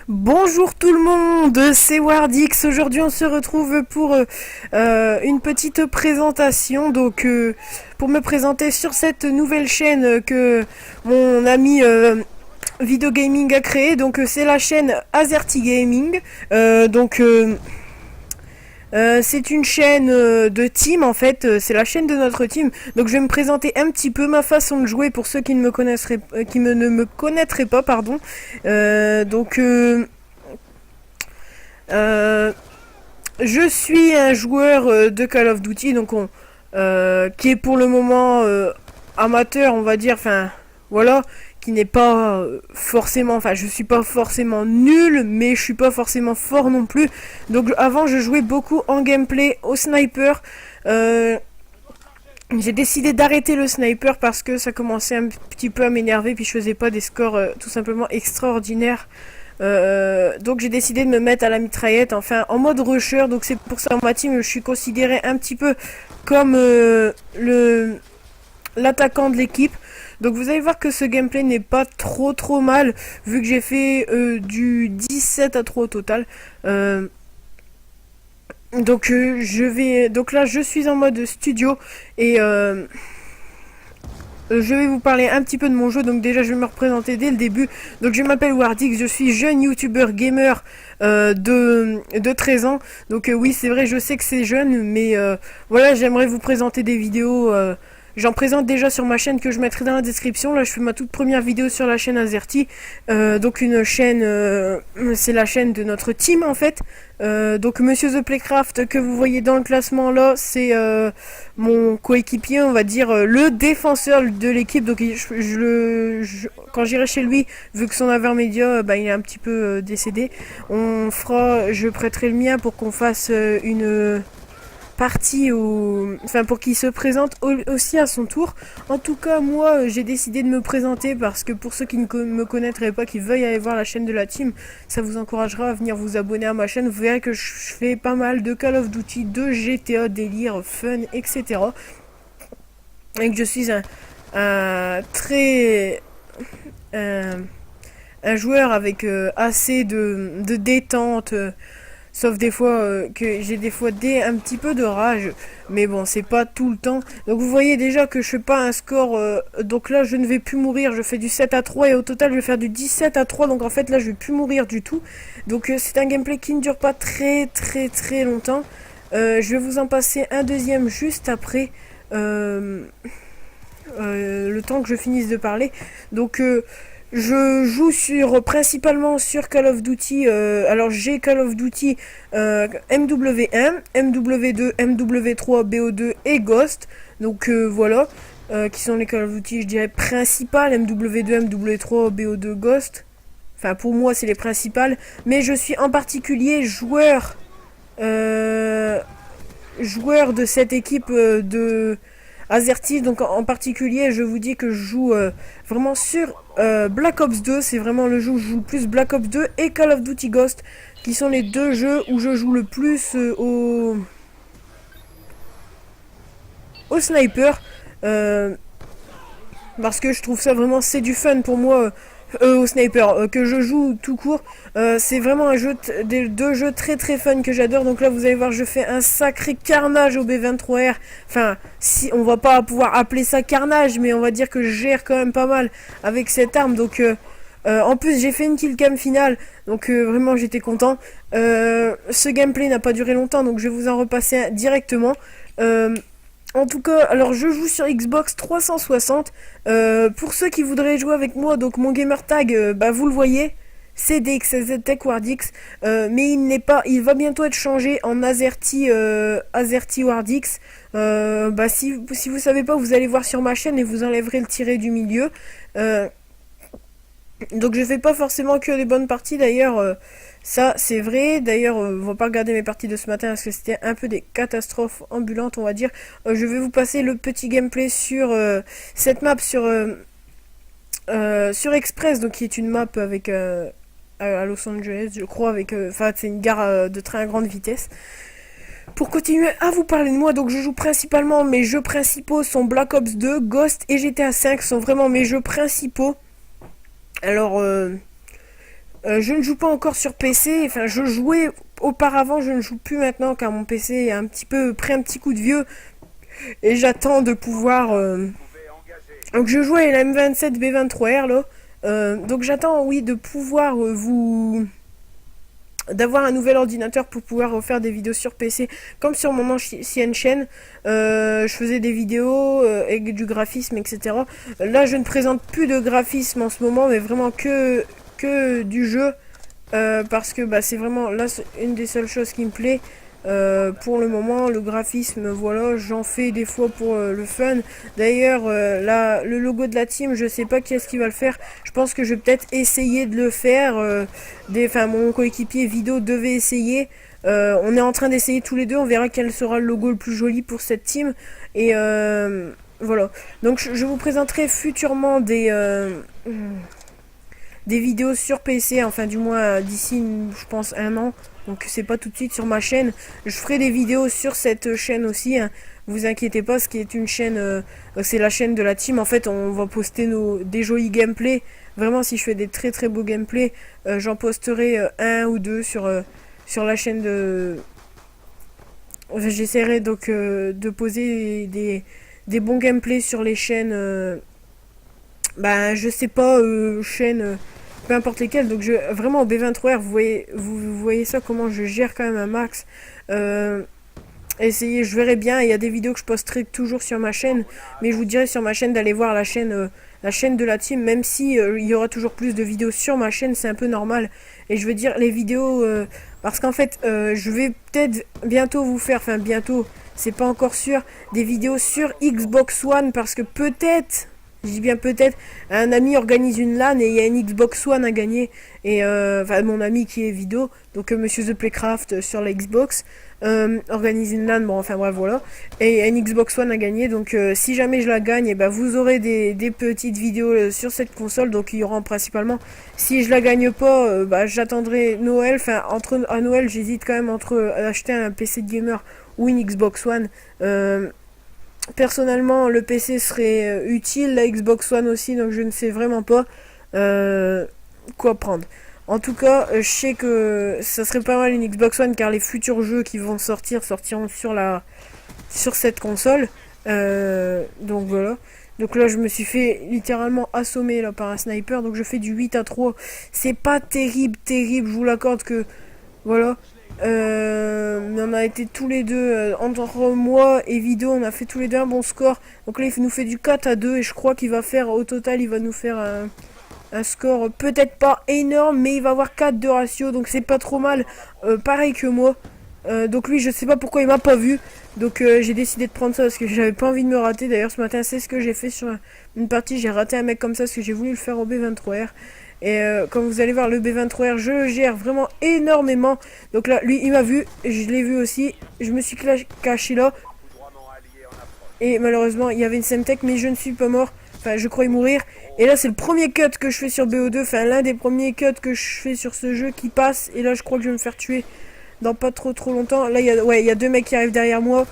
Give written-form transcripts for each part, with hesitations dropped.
Bonjour tout le monde, c'est Wardix. Aujourd'hui on se retrouve pour une petite présentation. Pour me présenter sur cette nouvelle chaîne que mon ami Video Gaming a créée. C'est la chaîne Azerty Gaming. C'est une chaîne de team en fait, c'est la chaîne de notre team. Donc je vais me présenter un petit peu ma façon de jouer pour ceux qui ne me connaisseraient, ne me connaîtraient pas, pardon. Euh, donc euh, euh, je suis un joueur de Call of Duty, qui est pour le moment amateur, on va dire. Enfin, voilà, qui n'est pas forcément. Enfin, je suis pas forcément nul, mais je suis pas forcément fort non plus. Donc, avant, je jouais beaucoup en gameplay au sniper. Euh, j'ai décidé d'arrêter le sniper parce que ça commençait un petit peu à m'énerver, puis je faisais pas des scores tout simplement extraordinaires. Donc j'ai décidé de me mettre à la mitraillette, enfin en mode rusher. Donc c'est pour ça dans ma team je suis considéré un petit peu comme le l'attaquant de l'équipe. Donc vous allez voir que ce gameplay n'est pas trop mal, vu que j'ai fait du 17 à 3 au total. Euh, donc là je suis en mode studio et je vais vous parler un petit peu de mon jeu. Donc déjà je vais me représenter dès le début. Donc je m'appelle Wardix, je suis jeune youtubeur gamer de 13 ans. Oui, c'est vrai, je sais que c'est jeune, mais voilà, j'aimerais vous présenter des vidéos. J'en présente déjà sur ma chaîne que je mettrai dans la description. Là je fais ma toute première vidéo sur la chaîne Azerty. Donc une chaîne, c'est la chaîne de notre team en fait. Donc Monsieur The Playcraft que vous voyez dans le classement là, c'est mon coéquipier, on va dire le défenseur de l'équipe. Quand j'irai chez lui, vu que son intermédia il est un petit peu décédé, je prêterai le mien pour qu'on fasse une partie enfin pour qu'il se présente aussi à son tour. En tout cas, moi j'ai décidé de me présenter parce que pour ceux qui ne me connaîtraient pas, qui veuillent aller voir la chaîne de la team, ça vous encouragera à venir vous abonner à ma chaîne. Vous verrez que je fais pas mal de Call of Duty, de GTA, délire, fun, etc. Et que je suis un très un, un joueur avec assez de détente. Sauf des fois que j'ai des fois un petit peu de rage. Mais bon, c'est pas tout le temps. Donc vous voyez déjà que je fais pas un score. Donc là, je ne vais plus mourir. Je fais du 7 à 3 et au total, je vais faire du 17 à 3. Donc en fait, là, je vais plus mourir du tout. C'est un gameplay qui ne dure pas très longtemps. Je vais vous en passer un deuxième juste après. Le temps que je finisse de parler. Donc je joue principalement sur Call of Duty. Alors j'ai Call of Duty MW1, MW2, MW3, BO2 et Ghost. Voilà, qui sont les Call of Duty, je dirais principales. MW2, MW3, BO2, Ghost. Enfin pour moi c'est les principales. Mais je suis en particulier joueur de cette équipe de Azerty. Donc en particulier, je vous dis que je joue vraiment sur Black Ops 2. C'est vraiment le jeu où je joue le plus, Black Ops 2 et Call of Duty Ghost, qui sont les deux jeux où je joue le plus au sniper. Euh, Parce que je trouve ça vraiment, c'est du fun pour moi. Au sniper que je joue tout court. C'est vraiment deux jeux très fun que j'adore. Donc là vous allez voir, je fais un sacré carnage au B23R. Enfin, si on va pas pouvoir appeler ça carnage, mais on va dire que je gère quand même pas mal avec cette arme. En plus j'ai fait une killcam finale, vraiment j'étais content. Ce gameplay n'a pas duré longtemps, donc je vais vous en repasser un directement. En tout cas, alors je joue sur Xbox 360. Pour ceux qui voudraient jouer avec moi, donc mon gamer tag, vous le voyez, c'est DXZTechWardix. Mais il va bientôt être changé en Azerty Wardix. Si vous savez pas, vous allez voir sur ma chaîne et vous enlèverez le tiret du milieu. Donc je fais pas forcément que des bonnes parties d'ailleurs. Ça c'est vrai. D'ailleurs, on va pas regarder mes parties de ce matin parce que c'était un peu des catastrophes ambulantes, on va dire. Je vais vous passer le petit gameplay sur cette map sur Express, donc qui est une map avec à Los Angeles, je crois, avec enfin c'est une gare de train à grande vitesse. Pour continuer à vous parler de moi, donc je joue principalement, mes jeux principaux sont Black Ops 2, Ghost et GTA 5 sont vraiment mes jeux principaux. Alors Je ne joue pas encore sur PC, enfin je jouais auparavant, je ne joue plus maintenant car mon PC est un petit peu pris un petit coup de vieux et j'attends de pouvoir... Donc je joue à la M27 B23R là, donc j'attends oui de pouvoir d'avoir un nouvel ordinateur pour pouvoir faire des vidéos sur PC comme sur mon ancienne chaîne. Je faisais des vidéos avec du graphisme, etc. Là je ne présente plus de graphisme en ce moment mais vraiment que du jeu. Parce que bah, c'est vraiment là une des seules choses qui me plaît pour le moment. Le graphisme, voilà, j'en fais des fois pour le fun. D'ailleurs là le logo de la team, je sais pas qui est-ce qui va le faire. Je pense que je vais peut-être essayer de le faire. Enfin mon coéquipier Vido devait essayer. On est en train d'essayer tous les deux, on verra quel sera le logo le plus joli pour cette team. Et voilà, donc je vous présenterai futurement des vidéos sur PC, enfin du moins d'ici je pense un an, donc c'est pas tout de suite sur ma chaîne. Je ferai des vidéos sur cette chaîne aussi, hein. Vous inquiétez pas, ce qui est une chaîne, c'est la chaîne de la team. En fait on va poster des jolis gameplays. Vraiment si je fais des très très beaux gameplays, j'en posterai un ou deux sur la chaîne de... Enfin, j'essaierai donc de poser des bons gameplays sur les chaînes... je sais pas, chaîne peu importe lesquelles. Donc vraiment au B23R, vous voyez ça, comment je gère quand même un max. Essayez, je verrai bien. Il y a des vidéos que je posterai toujours sur ma chaîne, mais je vous dirai sur ma chaîne d'aller voir la chaîne de la team, même si il y aura toujours plus de vidéos sur ma chaîne, c'est un peu normal. Et je veux dire les vidéos, parce qu'en fait, je vais peut-être bientôt vous faire, enfin bientôt, c'est pas encore sûr, des vidéos sur Xbox One, parce que peut-être, je dis bien peut-être, un ami organise une LAN et il y a une Xbox One à gagner. Et enfin mon ami qui est Vido, donc Monsieur The Playcraft sur la Xbox, organise une LAN, bon enfin bref voilà. Et une Xbox One à gagner, donc si jamais je la gagne, et ben, vous aurez des petites vidéos sur cette console. Donc il y aura principalement, si je la gagne pas, j'attendrai Noël. Enfin à Noël j'hésite quand même entre acheter un PC de gamer ou une Xbox One. Personnellement, le PC serait utile, la Xbox One aussi, donc je ne sais vraiment pas quoi prendre. En tout cas, je sais que ça serait pas mal une Xbox One car les futurs jeux qui vont sortiront sur cette console. Donc voilà. Donc là, je me suis fait littéralement assommer là, par un sniper, donc je fais du 8-3. C'est pas terrible, je vous l'accorde que voilà. On a été tous les deux, entre moi et Vido, on a fait tous les deux un bon score. Donc là, il nous fait du 4-2 et je crois qu'il va faire, au total, il va nous faire un score peut-être pas énorme, mais il va avoir 4 de ratio, donc c'est pas trop mal. Pareil que moi. Donc lui, je sais pas pourquoi il m'a pas vu. Donc j'ai décidé de prendre ça parce que j'avais pas envie de me rater. D'ailleurs, ce matin, c'est ce que j'ai fait sur une partie. J'ai raté un mec comme ça parce que j'ai voulu le faire au B23R. Et comme vous allez voir, le B23R, je gère vraiment énormément. Donc là, lui, il m'a vu, je l'ai vu aussi. Je me suis caché là. Et malheureusement, il y avait une Semtech, mais je ne suis pas mort. Enfin, je croyais mourir. Et là, c'est le premier cut que je fais sur BO2. Enfin, l'un des premiers cuts que je fais sur ce jeu qui passe. Et là, je crois que je vais me faire tuer dans pas trop longtemps. Là, il y a deux mecs qui arrivent derrière moi.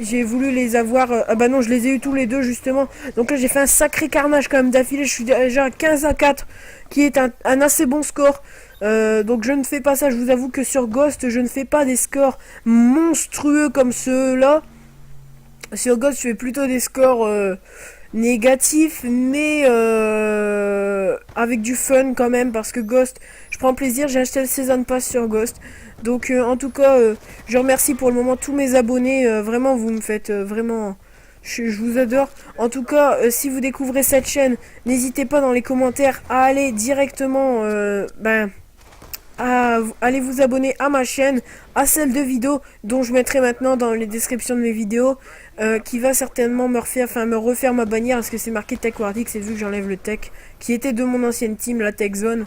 J'ai voulu les avoir. Ah bah non, je les ai eu tous les deux justement. Donc là, j'ai fait un sacré carnage quand même d'affilée. Je suis déjà à 15-4, qui est un assez bon score. Donc je ne fais pas ça. Je vous avoue que sur Ghost, je ne fais pas des scores monstrueux comme ceux-là. Sur Ghost, je fais plutôt des scores négatifs, mais avec du fun quand même, parce que Ghost, je prends plaisir. J'ai acheté le Season Pass sur Ghost. Donc en tout cas, je remercie pour le moment tous mes abonnés. Vraiment, vous me faites vraiment... Je vous adore. En tout cas, si vous découvrez cette chaîne, n'hésitez pas dans les commentaires à aller directement... allez vous abonner à ma chaîne, à celle de Vido, dont je mettrai maintenant dans les descriptions de mes vidéos, qui va certainement me refaire ma bannière, parce que c'est marqué Tech Wardix, et vu que j'enlève le Tech, qui était de mon ancienne team, la Tech Zone,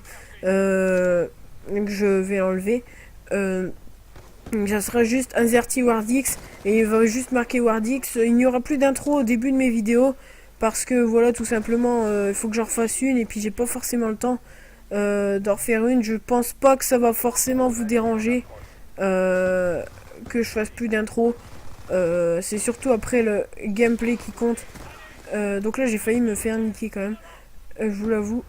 donc je vais l'enlever. Donc ça sera juste Azerty Wardix, et il va juste marquer Wardix. Il n'y aura plus d'intro au début de mes vidéos, parce que voilà, tout simplement, il faut que j'en refasse une, et puis j'ai pas forcément le temps d'en refaire une. Je pense pas que ça va forcément vous déranger que je fasse plus d'intro. C'est surtout après le gameplay qui compte. Donc là j'ai failli me faire niquer quand même, je vous l'avoue.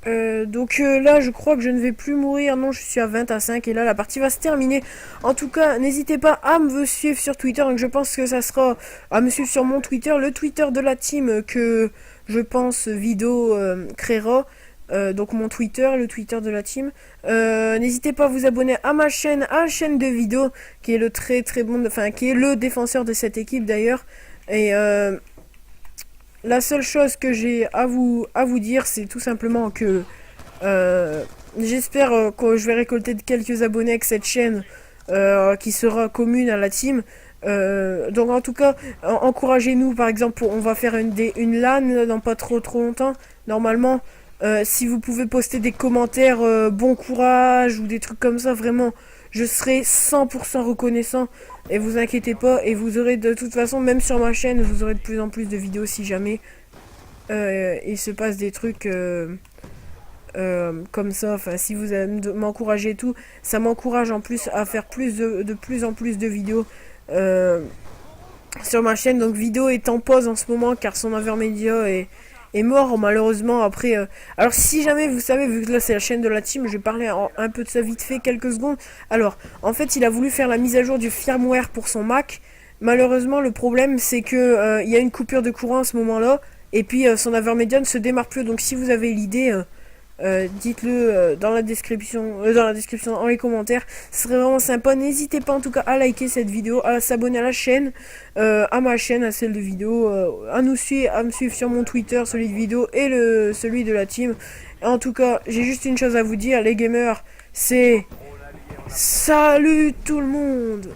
Là, je crois que je ne vais plus mourir. Non, je suis à 20 à 5 et là, la partie va se terminer. En tout cas, n'hésitez pas à me suivre sur Twitter. Donc, je pense que ça sera à me suivre sur mon Twitter, le Twitter de la team que je pense Vido créera. Donc mon Twitter, le Twitter de la team. N'hésitez pas à vous abonner à la chaîne de Vido, qui est le très très bon, enfin qui est le défenseur de cette équipe d'ailleurs. Et la seule chose que j'ai à vous dire, c'est tout simplement que j'espère que je vais récolter quelques abonnés avec cette chaîne qui sera commune à la team. Donc en tout cas, encouragez-nous. Par exemple, on va faire une LAN là, dans pas trop longtemps. Normalement, si vous pouvez poster des commentaires bon courage ou des trucs comme ça, vraiment, je serai 100% reconnaissant. Et vous inquiétez pas, et vous aurez de toute façon, même sur ma chaîne, vous aurez de plus en plus de vidéos si jamais il se passe des trucs comme ça. Enfin, si vous m'encouragez et tout, ça m'encourage en plus à faire de plus en plus de vidéos sur ma chaîne. Donc, vidéo est en pause en ce moment car son Avermedia est mort malheureusement après. Alors si jamais vous savez, vu que là c'est la chaîne de la team, je vais parler un peu de ça vite fait quelques secondes. Alors en fait il a voulu faire la mise à jour du firmware pour son Mac. Malheureusement le problème c'est que il y a une coupure de courant à ce moment là. Et puis son Avermedia ne se démarre plus. Donc si vous avez l'idée, dites-le dans la description, dans les commentaires. Ce serait vraiment sympa. N'hésitez pas en tout cas à liker cette vidéo, à s'abonner à la chaîne, à ma chaîne, à celle de vidéo, à me suivre sur mon Twitter, celui de vidéo et celui de la team. Et en tout cas, j'ai juste une chose à vous dire, les gamers, c'est salut tout le monde.